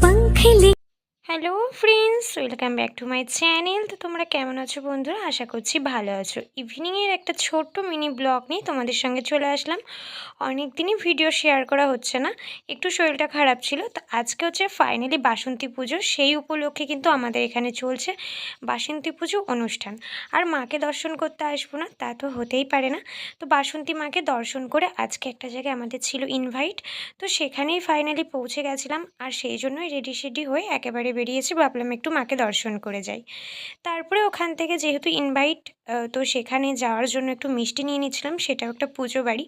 पंख ले। Hello friends, welcome back to my channel. তো তোমরা কেমন আছো বন্ধুরা? আশা করছি ভালো আছো। ইভিনিংয়ের একটা ছোট্ট মিনি ব্লগ নিয়ে তোমাদের সঙ্গে চলে আসলাম। অনেক দিনই ভিডিও শেয়ার করা হচ্ছে না, একটু শরীরটা খারাপ ছিল। তো আজকে হচ্ছে ফাইনালি বাসন্তী পুজো, সেই উপলক্ষে কিন্তু আমাদের এখানে চলছে বাসন্তী পুজো অনুষ্ঠান। আর মাকে দর্শন করতে আসবো না তা তো হতেই পারে না। তো বাসন্তী মাকে দর্শন করে আজকে একটা জায়গায় আমাদের ছিল ইনভাইট, তো সেখানেই ফাইনালি পৌঁছে গেছিলাম। আর সেই জন্যই রেডি সেডি হয়ে একেবারে বেরিয়েছি, ভাবলাম একটু মাকে দর্শন করে যাই। তারপরে ওখান থেকে যেহেতু ইনভাইট, তো সেখানে যাওয়ার জন্য একটু মিষ্টি নিয়ে নিচ্ছিলাম, সেটাও একটা পুজো বাড়ি,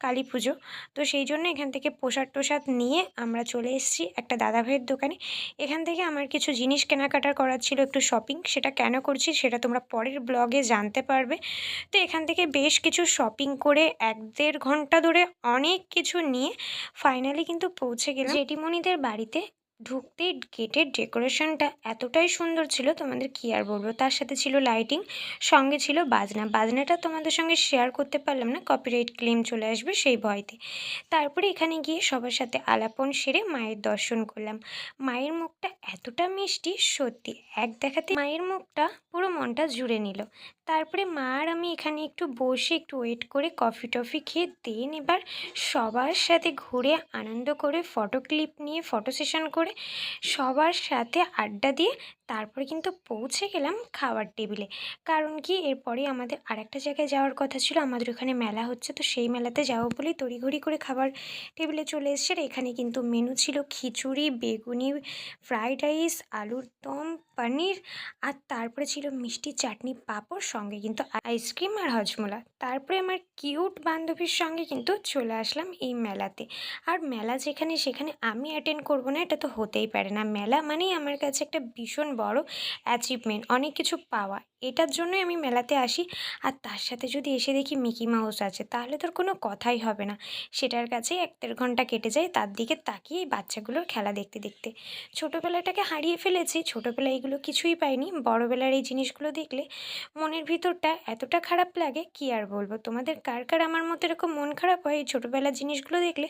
কালী পুজো। তো সেই জন্য এখান থেকে প্রসাদ টোসাদ নিয়ে আমরা চলে এসেছি একটা দাদাভাইয়ের দোকানে। এখান থেকে আমার কিছু জিনিস কেনাকাটার করার ছিল, একটু শপিং। সেটা কেন করছি সেটা তোমরা পরের ব্লগে জানতে পারবে। তো এখান থেকে বেশ কিছু শপিং করে 1-1.5 ঘন্টা ধরে অনেক কিছু নিয়ে ফাইনালি কিন্তু পৌঁছে গেলাম জেঠিমণিদের বাড়িতে। ঢুকতেই গেটের ডেকোরেশনটা এতটাই সুন্দর ছিল, তোমাদের কী আর বলবো। তার সাথে ছিল লাইটিং, সঙ্গে ছিল বাজনা। বাজনাটা তোমাদের সঙ্গে শেয়ার করতে পারলাম না, কপিরাইট ক্লেম চলে আসবে সেই ভয়তে। তারপরে এখানে গিয়ে সবার সাথে আলাপন সেরে মায়ের দর্শন করলাম। মায়ের মুখটা এতটা মিষ্টি, সত্যি এক দেখাতে মায়ের মুখটা পুরো মনটা জুড়ে নিল। তারপরে মা আর আমি এখানে একটু বসে একটু ওয়েট করে কফি টফি খেয়ে দেন এবার সবার সাথে ঘুরে আনন্দ করে ফটো ক্লিপ নিয়ে ফটো সেশন করে সবার সাথে আড্ডা দিয়ে তারপরে কিন্তু পৌঁছে গেলাম খাওয়ার টেবিলে। কারণ কি, এরপরে আমাদের আরেকটা জায়গায় যাওয়ার কথা ছিল, আমাদের ওখানে মেলা হচ্ছে। তো সেই মেলাতে যাবো বলেই তড়িঘড়ি করে খাবার টেবিলে চলে এসছে। আর এখানে কিন্তু মেনু ছিল খিচুড়ি, বেগুনি, ফ্রাইড রাইস, আলুর দম, পনির, আর তারপরে ছিল মিষ্টি, চাটনি, পাঁপড়, সঙ্গে কিন্তু আইসক্রিম আর হজমোলা। তারপরে আমার কিউট বান্ধবীর সঙ্গে কিন্তু চলে আসলাম এই মেলাতে। আর মেলা যেখানে সেখানে আমি অ্যাটেন্ড করবো না এটা তো হতেই পারে না। মেলা মানেই আমার কাছে একটা ভীষণ বড় অ্যাচিভমেন্ট, অনেক কিছু পাওয়া। এটার জন্যই আমি মেলাতে আসি। আর তার সাথে যদি এসে দেখি মিকি মাউস আছে তাহলে তোর কোনো কথাই হবে না। সেটার কাছেই 1-1.5 ঘন্টা কেটে যায়, তার দিকে তাকিয়ে এই বাচ্চাগুলোর খেলা দেখতে দেখতে। ছোটোবেলাটাকে হারিয়ে ফেলেছি, ছোটোবেলায় এগুলো কিছুই পাইনি। বড়োবেলার এই জিনিসগুলো দেখলে মনের ভিতরটা এতটা খারাপ লাগে, কি আর বলবো। তোমাদের কার কার আমার মতো এরকম মন খারাপ হয় এই ছোটোবেলার জিনিসগুলো দেখলে?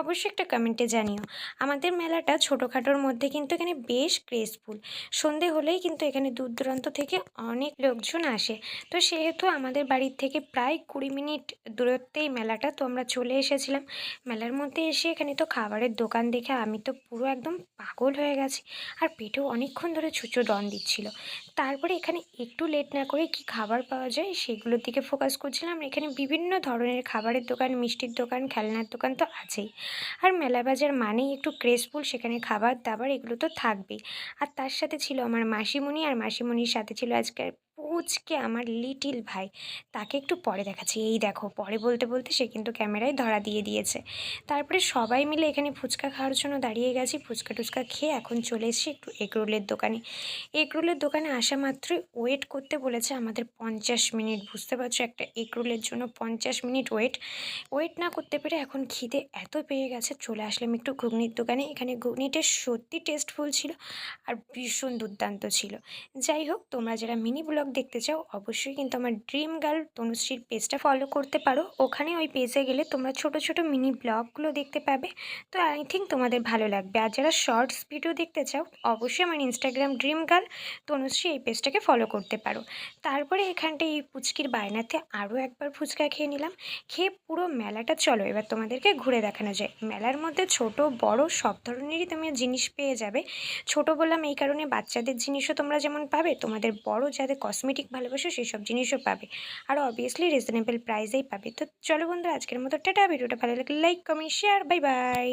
অবশ্যই একটা কমেন্টে জানিও। আমাদের মেলাটা ছোটোখাটোর মধ্যে কিন্তু এখানে বেশ গ্রেসফুল। সন্ধে হলেই কিন্তু এখানে দূর দূরান্ত থেকে অনেক লোকজন আসে। তো সেহেতু আমাদের বাড়ির থেকে প্রায় 20 মিনিট দূরত্বেই মেলাটা। তো আমরা চলে এসেছিলাম মেলার মধ্যে। এসে এখানে তো খাবারের দোকান দেখে আমি তো পুরো একদম পাগল হয়ে গেছি। আর পেটেও অনেকক্ষণ ধরে ছুঁচো ডন দিচ্ছিল। তারপরে এখানে একটু লেট না করে কি খাবার পাওয়া যায় সেগুলোর দিকে ফোকাস করছিলাম। এখানে বিভিন্ন ধরনের খাবারের দোকান, মিষ্টির দোকান, খেলনার দোকান তো আছেই। আর মেলা বাজার মানেই একটু গ্রেসফুল, সেখানে খাবার দাবার এগুলো তো থাকবেই। আর তার সাথে ছিল আমার মাসিমণি, আর মাসিমণির সাথে ছিল আজকের পুচকে আমার লিটিল ভাই। তাকে একটু পরে দেখাচ্ছি, এই দেখো। পরে বলতে বলতে সে কিন্তু ক্যামেরায় ধরা দিয়ে দিয়েছে। তারপরে সবাই মিলে এখানে ফুচকা খাওয়ার জন্য দাঁড়িয়ে গেছি। ফুচকা টুচকা খেয়ে এখন চলে এসেছি একটু এগরোলের দোকানে। এগরোলের দোকানে আসা মাত্রই ওয়েট করতে বলেছে আমাদের 50 মিনিট। বুঝতে পারছো, একটা এগরোলের জন্য 50 মিনিট ওয়েট না করতে পেরে এখন খিদে এত পেয়ে গেছে, চলে আসলাম একটু ঘুগনির দোকানে। এখানে ঘুগনিটা সত্যি টেস্টফুল ছিল আর ভীষণ দুর্দান্ত ছিল। যাই হোক, তোমরা যারা মিনি ব্লগ দেখতে চাও অবশ্যই কিন্তু আমার ড্রিম গার্ল তনুশ্রীর পেজটা ফলো করতে পারো। ওখানে ওই পেজে গেলে তোমরা ছোট ছোট মিনি ব্লগগুলো দেখতে পাবে। তো আই থিঙ্ক তোমাদের ভালো লাগবে। আর যারা শর্টস ভিডিও দেখতে চাও অবশ্যই আমার ইনস্টাগ্রাম ড্রিম গার্ল তনুশ্রী এই পেজটাকে ফলো করতে পারো। তারপরে এখানটায় এই পুচকির বায়নাতে আরও একবার ফুচকা খেয়ে নিলাম। খেয়ে পুরো মেলাটা চলো এবার তোমাদেরকে ঘুরে দেখানো যায়। মেলার মধ্যে ছোট বড় সব ধরনেরই তুমি জিনিস পেয়ে যাবে। ছোট বললাম এই কারণে, বাচ্চাদের জিনিসও তোমরা যেমন পাবে, তোমাদের বড় যাদের কসমেটিক ভালোবাসো সেসব জিনিসও পাবে। আর অবভিয়াসলি রিজনেবল প্রাইসেই পাবে। তো চলো বন্ধুরা, আজকের মতো টাটা। ভিডিওটা ভালো লাগলে like, comment, share. Bye bye.